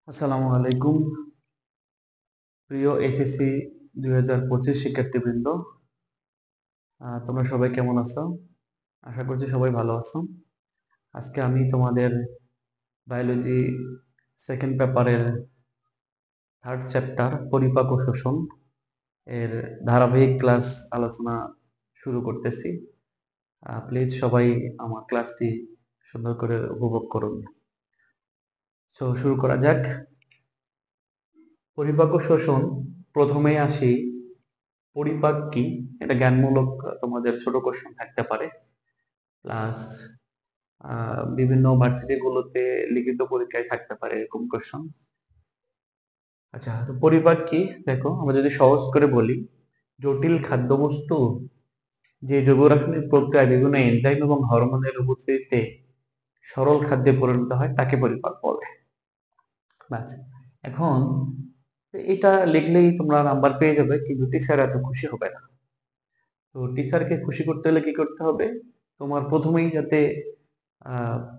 আসসালামু আলাইকুম। প্রিয় এইচএসসি 2025 শিক্ষার্থীবৃন্দ, তোমরা সবাই কেমন আছো? আশা করছি সবাই ভালো আছো। আজকে আমি তোমাদের বায়োলজি সেকেন্ড পেপারের থার্ড চ্যাপ্টার পরিপাক ও শোষণ এর ধারাবাহিক ক্লাস আলোচনা শুরু করতেছি। প্লিজ সবাই আমার ক্লাসটি সুন্দর করে উপভোগ করুন। তো শুরু করা যাক। পরিপাক ও শোষণ, প্রথমেই আসি পরিপাক কি, এটা জ্ঞানমূলক তোমাদের ছোট কোশ্চেন থাকতে পারে। প্লাস বিভিন্ন ভার্সিটি গুলোতে লিখিত পরীক্ষায় থাকতে পারে এরকম কোশ্চেন। আচ্ছা, তো পরিপাক কি দেখো, আমরা যদি সহজ করে বলি, জটিল খাদ্যবস্তু যে জৈব রাসায়নিক প্রক্রিয়ায় বিভিন্ন এনজাইম এবং হরমোনের উপস্থিতিতে সরল খাদ্যে পরিণত হয় তাকে পরিপাক বলে। ব্যাস। এখন এটা লিখলেই তোমরা নাম্বার পেয়ে যাবে, কিন্তু টিচার এত খুশি হবে না। তো টিচারকে খুশি করতে হলে কি করতে হবে, তোমার প্রথমেই যাতে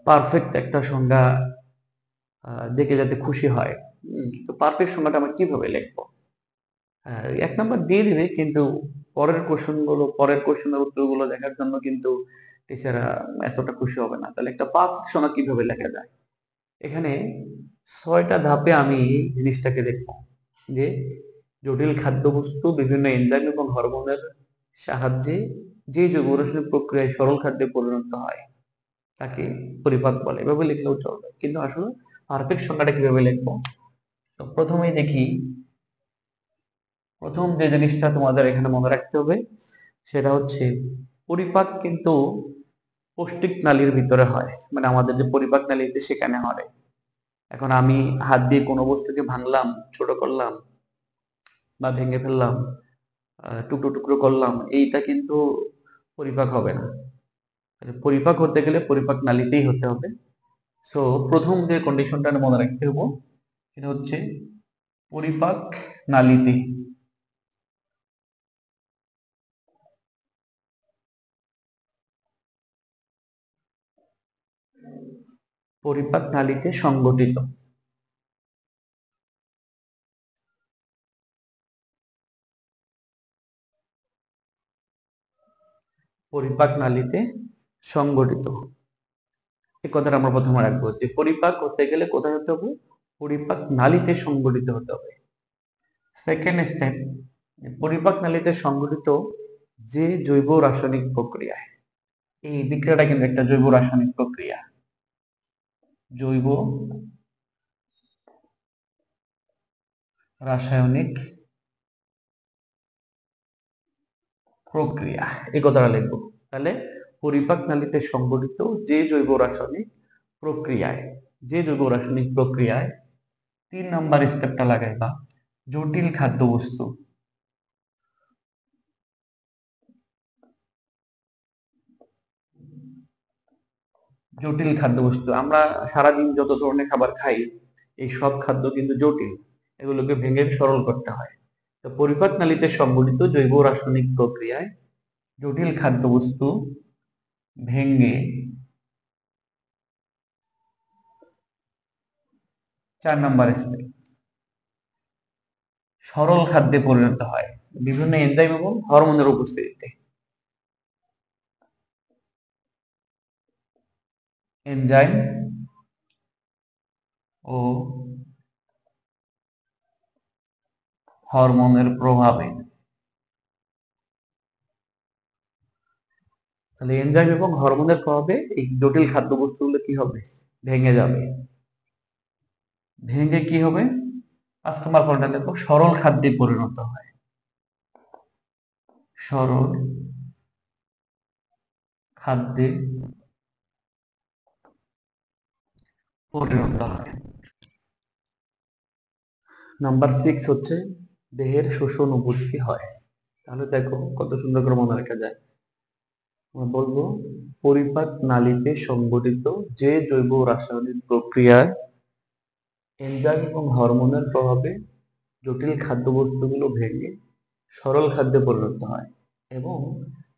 পারফেক্ট একটা সংজ্ঞা দেখে যাতে খুশি হয়। তো পারফেক্ট সংজ্ঞাটা আমরা কিভাবে লিখবো? এক নাম্বার দিয়ে দিবে, কিন্তু পরের কোশ্চেনের উত্তরগুলো দেখার জন্য কিন্তু টিচাররা এতটা খুশি হবে না। তাহলে একটা পারফেক্ট সংজ্ঞা কিভাবে লেখা যায়? এখানে 6টা ধাপে আমি জিনিসটাকে দেখবো, যে জটিল খাদ্যবস্তু বিভিন্ন এনজাইম এবং হরমোনের সাহায্যে যে জৈব রাসায়নিক প্রক্রিয়ায় সরল খাদ্যে পরিণত হয় তাকে পরিপাক বলে। এভাবে লিখলেও চলবে, কিন্তু আসলে পারফেক্ট সংজ্ঞাটা কিভাবে লিখবো? তো প্রথমেই দেখি, প্রথম যে জিনিসটা তোমাদের এখানে মনে রাখতে হবে সেটা হচ্ছে পরিপাক কিন্তু পৌষ্টিক নালীর ভিতরে হয়, মানে আমাদের যে পরিপাক নালীতে সেখানে হয়। এখন আমি হাত দিয়ে কোনো বস্তুকে ভাঙলাম, ছোট করলাম বা ভেঙে ফেললাম, টুকরো টুকরো করলাম, এইটা কিন্তু পরিপাক হবে না। পরিপাক হতে গেলে পরিপাক নালীতেই হতে হবে। সো প্রথম যে কন্ডিশনটা মনে রাখতে হবে সেটা হচ্ছে পরিপাক নালীতে। পরিপাক নালীতে সংগঠিত। পরিপাক নালীতে সংগঠিত, এই কথাটা আমরা প্রথমে রাখবো, যে পরিপাক হতে গেলে কোথায় হতে হবে? পরিপাক নালীতে সংগঠিত হতে হবে। সেকেন্ড স্টেপ, পরিপাক নালীতে সংগঠিত যে জৈব রাসায়নিক প্রক্রিয়ায়, এই বিক্রিয়াটা কিন্তু একটা জৈব রাসায়নিক প্রক্রিয়া। জৈব রাসায়নিক প্রক্রিয়া, এই কথাটা লিখবো। তাহলে পরিপাক নালীতে সংগঠিত যে জৈব রাসায়নিক প্রক্রিয়ায়, যে জৈব রাসায়নিক প্রক্রিয়ায় 3 নাম্বার স্টেপটা লাগাইবা, জটিল খাদ্যবস্তু। জটিল খাদ্যবস্তু, আমরা সারাদিন যত ধরনের খাবার খাই, এই সব খাদ্য কিন্তু জটিল, এগুলোকে ভেঙে সরল করতে হয়। তো পরিপাক নালীতে সংঘটিত জৈব রাসায়নিক প্রক্রিয়ায় জটিল খাদ্যবস্তু ভেঙে 4 নাম্বার স্টেপ সরল খাদ্যে পরিণত হয় বিভিন্ন এনজাইম এবং হরমোনের উপস্থিতিতে। এনজাইম ও হরমোনের প্রভাবে। তাহলে এনজাইম এবং হরমোনের প্রভাবে এই জটিল খাদ্যবস্তুগুলো কি হবে? ভেঙে যাবে। ভেঙে কি হবে? 5 নাম্বার পয়েন্টটা দেখো, সরল খাদ্যে পরিণত হয়। সরল খাদ্যে পরিণত হয়। নাম্বার 6 হচ্ছে দেহের শোষণ উপযোগী হয়। তাহলে দেখো কত সুন্দর করে মনে রাখা যায়। আমরা বলবো পরিপাক নালীতে সংঘটিত যে জৈব রাসায়নিক প্রক্রিয়ায় এনজাইম এবং হরমোনের প্রভাবে জটিল খাদ্যবস্তুগুলো ভেঙে সরল খাদ্যে পরিণত হয় এবং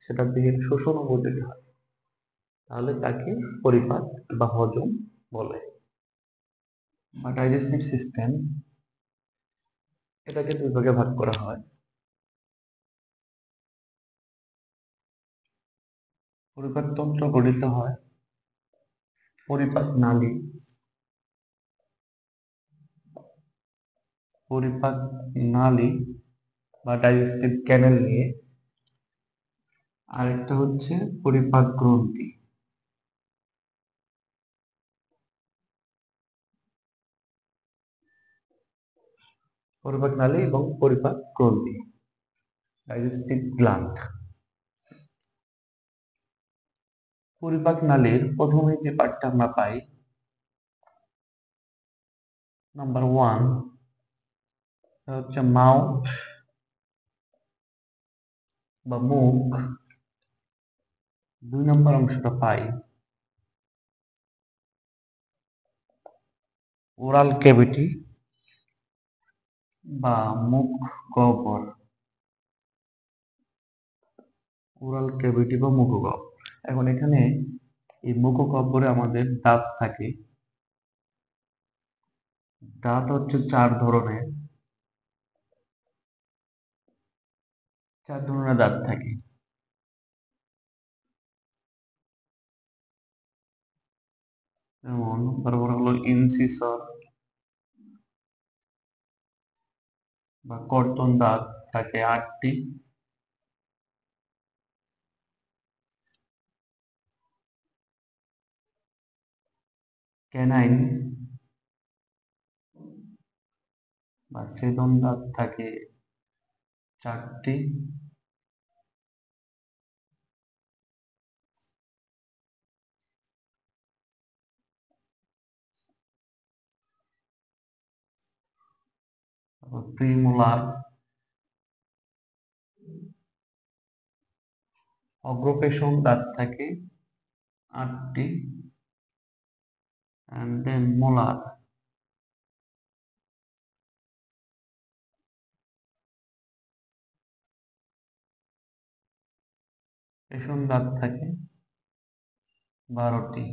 সেটা দেহের শোষণ উপযোগী হয়, তাহলে তাকে পরিপাক বা হজম বলে। বা ডাইজেস্টিভ সিস্টেম, এটাকে দুই ভাগে ভাগ করা হয়। পরিপাকতন্ত্র গঠিত হয় পরিপাক নালী, পরিপাক নালী বা ডাইজেস্টিভ ক্যানেল নিয়ে, আরেকটা হচ্ছে পরিপাক গ্রন্থি। পরিপাক নালী এবং পরিপাক গ্রন্থি, ডাইজেস্টিভ গ্ল্যান্ড। পরিপাক নালীর প্রথমে যে পার্টটা আমরা পাই, নাম্বার 1 হচ্ছে মাউথ বা মুখ। 2 নম্বর অংশটা পাই ওরাল ক্যাভিটি বা মুখ গহ্বর। ওরাল ক্যাভিটি বা মুখ গহ্বর। এখন এখানে এই মুখ গহ্বরে আমাদের দাঁত থাকে। দাঁত হচ্ছে 4 ধরনের দাঁত থাকে। যেমন তারপর হলো ইনসিসর বা কর্তন দাঁত থাকে 8টি। ক্যানাইন বা ছেদন দাঁত থাকে 4টি। প্রিমোলার, অগ্রপেশন দাঁত থাকে 8টি, and then মোলার। পেশন দাঁত থাকে 12টি।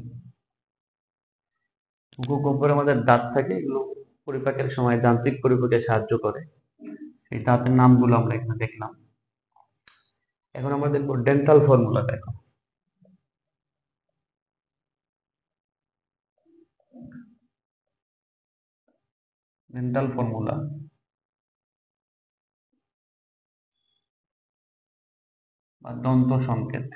মুখ গহ্বরে আমাদের দাঁত থাকে, এগুলো পরিপাকের সময় যান্ত্রিক পরিপাকে সাহায্য করে। এই দাঁতের নামগুলো আমরা এখানে দেখলাম। এখন আমরা দেখবো ডেন্টাল ফর্মুলা। দেখো, ডেন্টাল ফর্মুলা বা দন্ত সংকেত।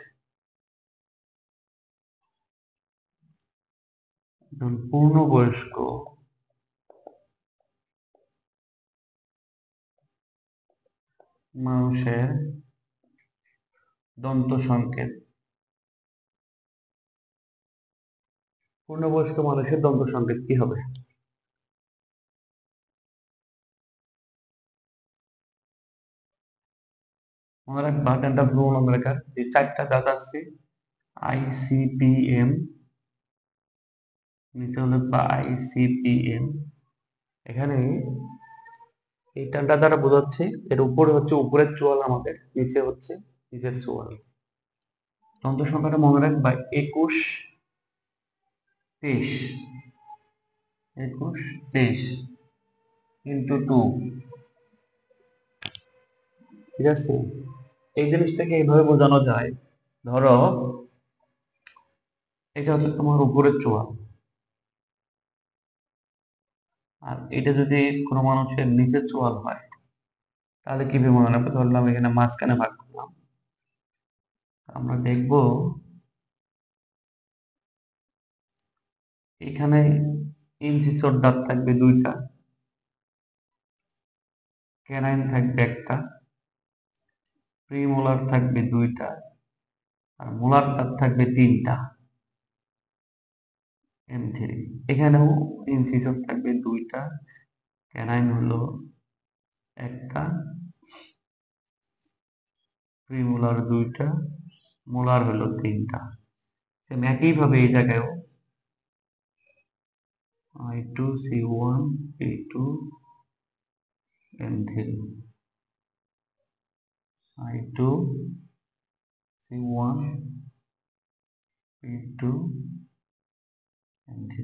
পূর্ণবয়স্ক মানুষের দন্ত সংকেত। পূর্ণবয়স্ক মানুষের দন্ত সংকেত কি হবে? মনে রাখবা ডেন্টাল ফর্মুলা মনে রাখার যে 4টা দাঁত আছে, ICPM, নিচে হলো ICPM। এখানে এই টানটা দ্বারা বোঝাচ্ছে এর উপরে হচ্ছে উপরের চোয়াল, আমাদের নিচে হচ্ছে নিচের চোয়াল। দন্ত সংখ্যাটা মনে রাখবা 21 23, 21 23 ইন্টু 2। ঠিক আছে, এই জিনিসটাকে এইভাবে বোঝানো যায়। ধরো এটা হচ্ছে তোমার উপরের চোয়াল, আর এটা যদি কোনো মানুষের নিচের চোয়াল হয় তাহলে কিভাবে মনে রাখবো? ধরলাম এখানে মাঝখানে ভাগ করলাম। আমরা দেখব এখানে ইনসিসর দাঁত থাকবে 2টা, ক্যানাইন থাকবে 1টা, প্রিমোলার থাকবে 2টা, আর মোলার দাঁত থাকবে 3টা, M3। এখানেও ইনসিসর থাকবে 2টা, ক্যানাইন হলো 1টা, প্রিমোলার 2টা, মোলার হলো 3টা। একইভাবে এই জায়গায়ও I2 C1 P2 M3, I2 C1 P2 M3।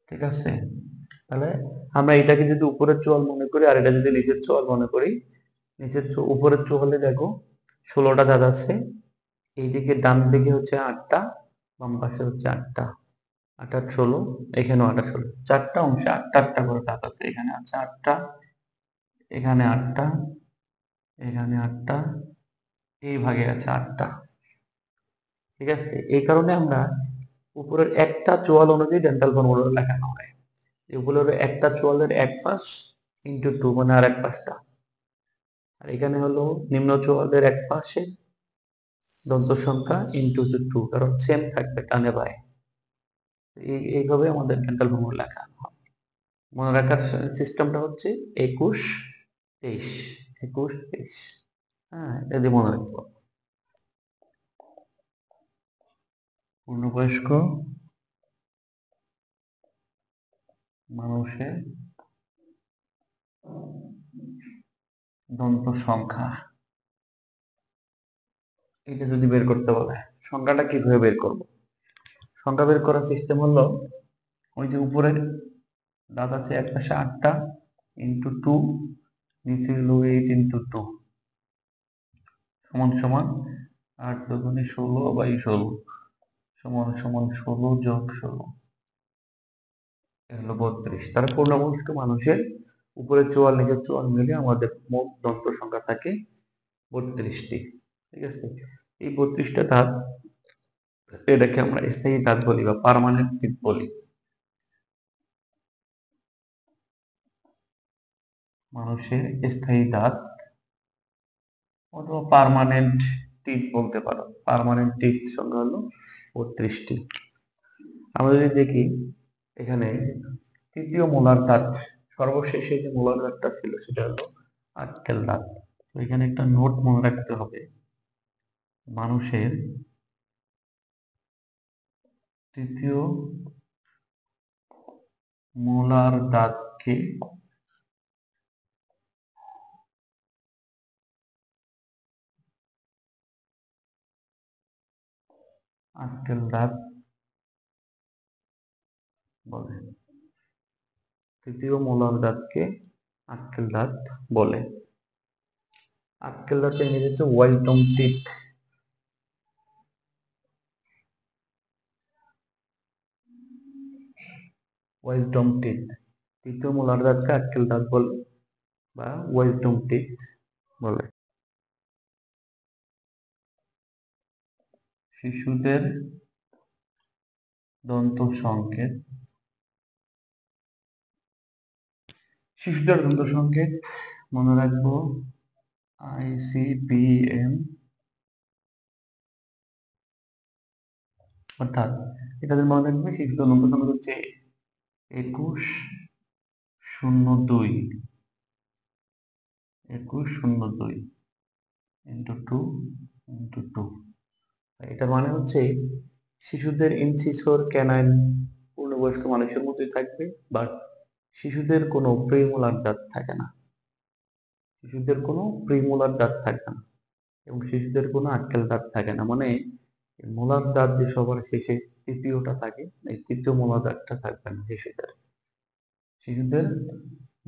ঠিক আছে, তাহলে আমরা এটাকে যদি উপরের চোয়াল মনে করি আর এটা যদি নিচের চোয়াল মনে করি, উপরের চোয়ালে দেখো 16টা দাঁত আছে, এইদিকে ডান দিকে হচ্ছে 8টা, বাম পাশে হচ্ছে 8টা, 8 আর 16, এখানেও 8 আর 16, 4টা অংশে 8টা 8টা করে দাঁত আছে, এখানে আছে 8টা, এখানে 8টা, এখানে 8টা, এই ভাগে আছে 8টা। ঠিক আছে, এই কারণে আমরা উপরের একটা চোয়াল অনুযায়ী ডেন্টাল ফর্মুলা লেখানো হয়। উপরের একটা চোয়ালের এক পাশ ইন্টু টু, মানে আর এক পাশটা, আর এখানে হলো নিম্ন চোয়ালের এক পাশে দন্ত সংখ্যা ইন্টু টু, কারণ সেম থাকবে ডানে বায়ে। এইভাবে আমাদের ডেন্টাল ফর্মুলা লেখা হয়। মনে রাখার সিস্টেমটা হচ্ছে 21 23, 21 23। হ্যাঁ, এটা দিয়ে মনে রাখতে পারবো। পূর্ণবয়স্ক মানুষের দন্ত সংখ্যা, এটা যদি বের করতে বলে, সংখ্যাটা কিভাবে বের করব? সংখ্যা বের করার সিস্টেম হলো, ওই যে উপরে দাঁত আছে এক পাশে 8টা ইন্টু টু, নিচে হলো 8 ইন্টু টু, সমান সমান 8 দুগুণে 16 বাই 16, সমান সমান 16 যোগ 16, হলো 32। তার পূর্ণবয়স্ক মানুষের উপরে চোয়াল নিচের চোয়াল মিলে আমাদের মোট দন্ত সংখ্যা থাকে 32টি। ঠিক আছে, এই 32টা দাঁত, এটাকে আমরা স্থায়ী দাঁত বলি বা পার্মানেন্ট টিথ বলি। মানুষের স্থায়ী দাঁত অথবা পার্মানেন্ট টিথ বলতে পারো। পার্মানেন্ট টিথ সংখ্যা হলো 32টি। আমরা যদি দেখি এখানে তৃতীয় মোলার দাঁত, সর্বশেষে যে মোলার দাঁতটা ছিল সেটা হলো আক্কেল দাঁত। তো এখানে একটা নোট মনে রাখতে হবে, মানুষের তৃতীয় মোলার দাঁতকে আক্কেল দাঁত বলে। তৃতীয় মোলার দাঁতকে আক্কেল দাঁত বলে। আক্কেল দাঁতের ইংরেজি হচ্ছে ওয়াইজডম টিথ। ওয়াইজডম টিথ, তৃতীয় মোলার দাঁতকে আক্কেল দাঁত বলে বা ওয়াইজডম টিথ বলে। শিশুদের দন্ত সংকেত, শিশুদের দন্ত সংকেত মনে রাখবো ICPM, অর্থাৎ এটা মনে রাখবে শিশুদের দন্ত সংকেত হচ্ছে 2102, 2102 ইন্টু টু ইন্টু টু। এটা মানে হচ্ছে শিশুদের ইনসিসর ক্যানাইন পূর্ণবয়স্ক মানুষের মতোই থাকবে, বাট শিশুদের কোনো প্রিমোলার দাঁত থাকে না, শিশুদের কোনো প্রিমোলার দাঁত থাকে না, এবং শিশুদের কোনো আক্কেল দাঁত থাকে না। মানে মোলার দাঁত যে সবার শেষে তৃতীয়টা থাকে, এই তৃতীয় মোলার দাঁতটা থাকবে না শিশুদের। শিশুদের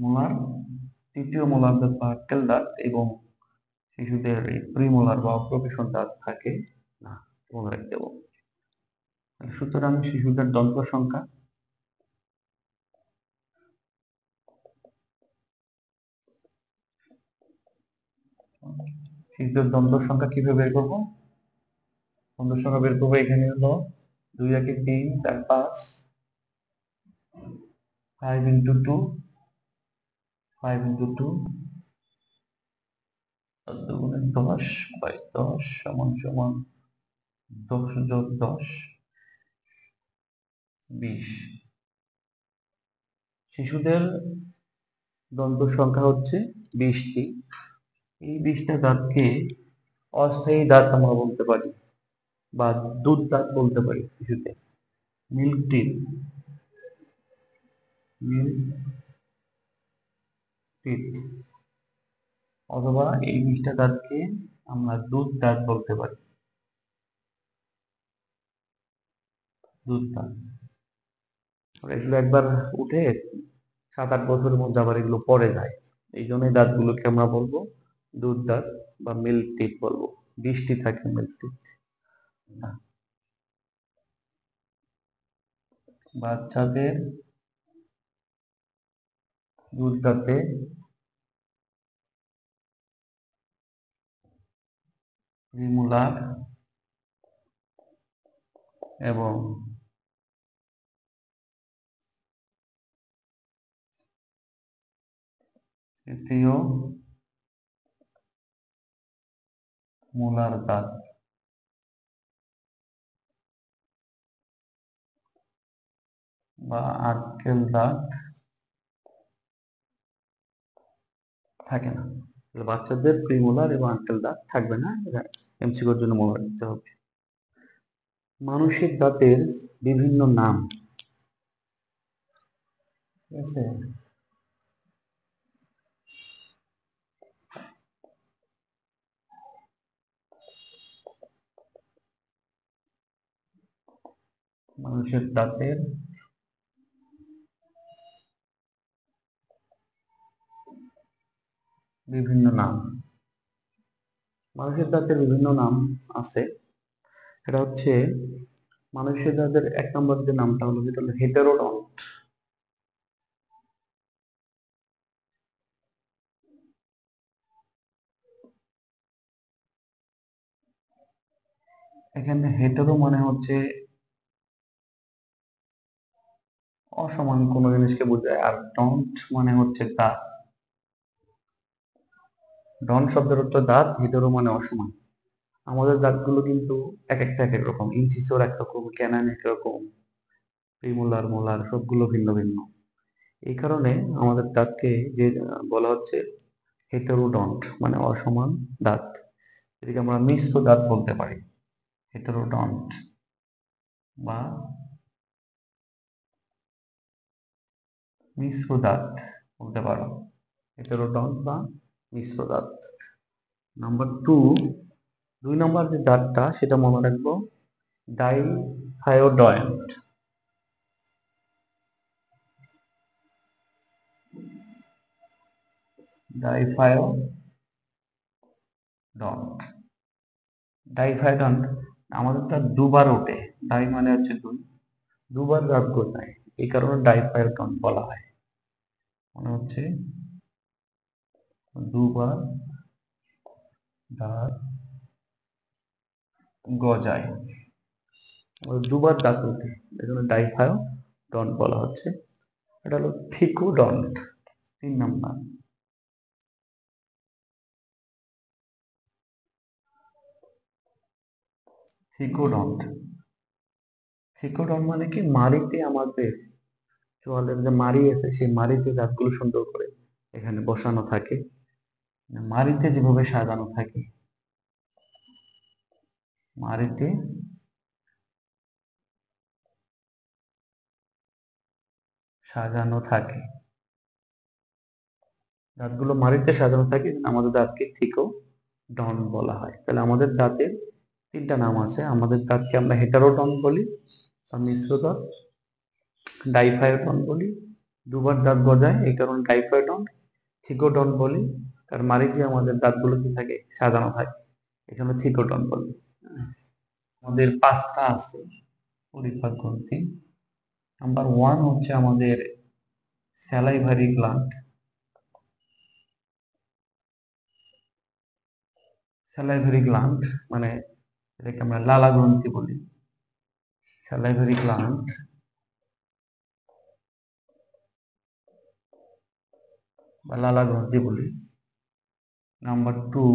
মোলার তৃতীয় মোলার দাঁত বা আক্কেল দাঁত এবং শিশুদের এই প্রিমোলার বা অপ্রকেশন দাঁত থাকে না, মনে রাখতে হবে। সুতরাং শিশুদের দন্ত সংখ্যা শিশুদের দন্ত সংখ্যা কিভাবে বের করবো? দন্ত সংখ্যা বের করবো, এখানে হলো 2 একে 3 4 5, 5 ইন্টু 2, 5 ইন্টু 2, 10 বাই 10 সমান সমান 10 যোগ 10, 20। শিশুদের দন্ত সংখ্যা হচ্ছে 20টি। এই 20টা দাঁতকে অস্থায়ী দাঁত আমরা বলতে পারি বা দুধ দাঁত বলতে পারি শিশুদের, মিল্ক টিথ, মিল্ক টিথ, অথবা এই 20টা দাঁতকে আমরা দুধ দাঁত বলতে পারি, দুধ দাঁত। আর এগুলো একবার উঠে 7-8 বছরের মধ্যে আবার এগুলো পড়ে যায়। এই জন্য এই দাঁতগুলোকে আমরা বলবো দুধ দাঁত বা মিল্ক টিথ বলবো। 20টি থাকে মিল্ক টিথ। বাচ্চাদের দুধ দাঁতে প্রিমোলার এবং তৃতীয় মোলার দাঁত বা আক্কেল দাঁত থাকে না। বাচ্চাদের প্রিমোলার এবং আক্কেল দাঁত থাকবে না, এটা এমসিকিউর জন্য মনে রাখতে হবে। মানুষের দাঁতের বিভিন্ন নাম, ঠিক আছে? মানুষের দাঁতের বিভিন্ন নাম, মানুষের দাঁতের বিভিন্ন নাম আছে। এটা হচ্ছে মানুষের দাঁতের 1 নম্বর যে নামটা হলো সেটা হলো হেটেরোডন্ট। এখানে হেটেরো মানে হচ্ছে অসমান কোনো জিনিসকে বোঝায়, আর ডন্ট মানে হচ্ছে দাঁত। ডন্ট শব্দের অর্থ দাঁত, হেটেরো মানে অসমান। আমাদের দাঁতগুলো কিন্তু এক একটা এক এক রকম, ইনসিসর একরকম, ক্যানান একরকম, প্রিমোলার মোলার সবগুলো ভিন্ন ভিন্ন। এই কারণে আমাদের দাঁতকে যে বলা হচ্ছে হেটেরোডন্ট, মানে অসমান দাঁত। এটাকে আমরা মিশ্র দাঁত বলতে পারি, হেটেরোডন্ট বা মিশ্র দাঁত বলতে পারো, হেটেরোডন্ট বা মিশ্র দাঁত। নাম্বার 2 যে দাঁতটা সেটা মনে রাখবো ডাইফায়োডন্ট। ডাইফায়োডন্ট, ডাইফায়োডন্ট আমাদের দাঁত দুবার ওঠে। ডাই মানে হচ্ছে দুই, দুবার দাঁত গজায়, এই কারণে ডাইফায়োডন্ট বলা হয়। মনে হচ্ছে দুবার দাঁত গজায়, দুবার দাঁত ওঠে, এজন্য ডাইফায়োডন্ট বলা হচ্ছে। এটা হলো থিকোডন্ট, 3 নম্বর। থিকোডন্ট, থিকোডন্ট মানে কি, মাড়িতে আমাদের চোয়ালের যে মাড়ি আছে সেই মাড়িতে দাঁতগুলো সুন্দর করে এখানে বসানো থাকে, মাড়িতে যেভাবে সাজানো থাকে, মাড়িতে সাজানো থাকে, দাঁতগুলো মাড়িতে সাজানো থাকে, আমাদের দাঁতকে থিকোডন্ট বলা হয়। তাহলে আমাদের দাঁতের 3টা নাম আছে। আমাদের দাঁতকে আমরা হেটারোডন্ট বলি বা মিশ্র দাঁত, ডাইফায়োডন্ট বলি, দুবার দাঁত গজায় এই কারণে ডাইফায়োডন্ট, থিকোডন্ট বলি কারণ মাড়িতে আমাদের দাঁতগুলো কি থাকে, সাজানো থাকে, এখানে থিকোডন্ট বলি। আমাদের 5টা আছে পরিপাক গ্রন্থি। নাম্বার 1 হচ্ছে আমাদের স্যালাইভারি গ্ল্যান্ড। স্যালাইভারি গ্ল্যান্ড মানে এটাকে আমরা লালা গ্রন্থি বলি। স্যালাইভারি গ্ল্যান্ড বা লালা গ্রন্থি বলি। নাম্বার 2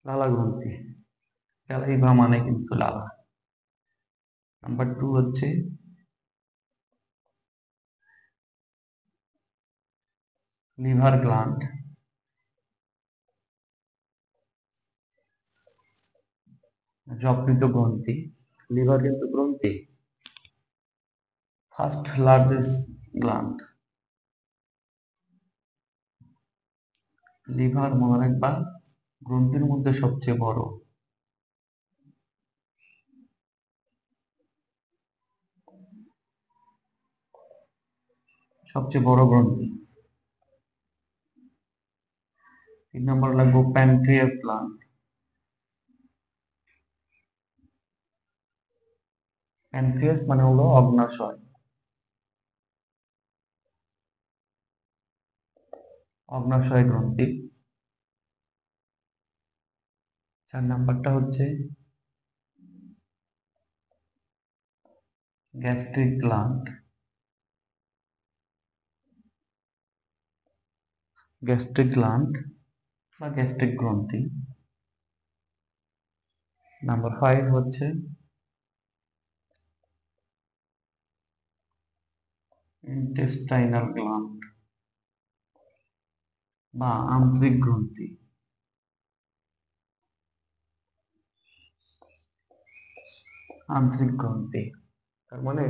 লালা গ্রন্থি, স্যালাইভা মানে কিন্তু লালা। নাম্বার 2 হচ্ছে লিভার গ্ল্যান্ড, যকৃত গ্রন্থি। লিভার কিন্তু গ্রন্থি, ফার্স্ট লার্জেস্ট গ্ল্যান্ড। লিভার মনে রাখবা গ্রন্থির মধ্যে সবচেয়ে বড়। সবচেয়ে বড় গ্রন্থি। 3 নম্বর লাগবো প্যানক্রিয়াস গ্ল্যান্ড। প্যানক্রিয়াস মানে হলো অগ্ন্যাশয়। অগ্ন্যাশয় গ্রন্থি। 4 নম্বরটা হচ্ছে গ্যাস্ট্রিক গ্ল্যান্ড। গ্যাস্ট্রিক গ্ল্যান্ড বা গ্যাস্ট্রিক গ্রন্থি। নাম্বার 5 হচ্ছে ইন্টেস্টাইনাল গ্ল্যান্ড বা আন্ত্রিক গ্রন্থি। আন্ত্রিক গ্রন্থি তার মানে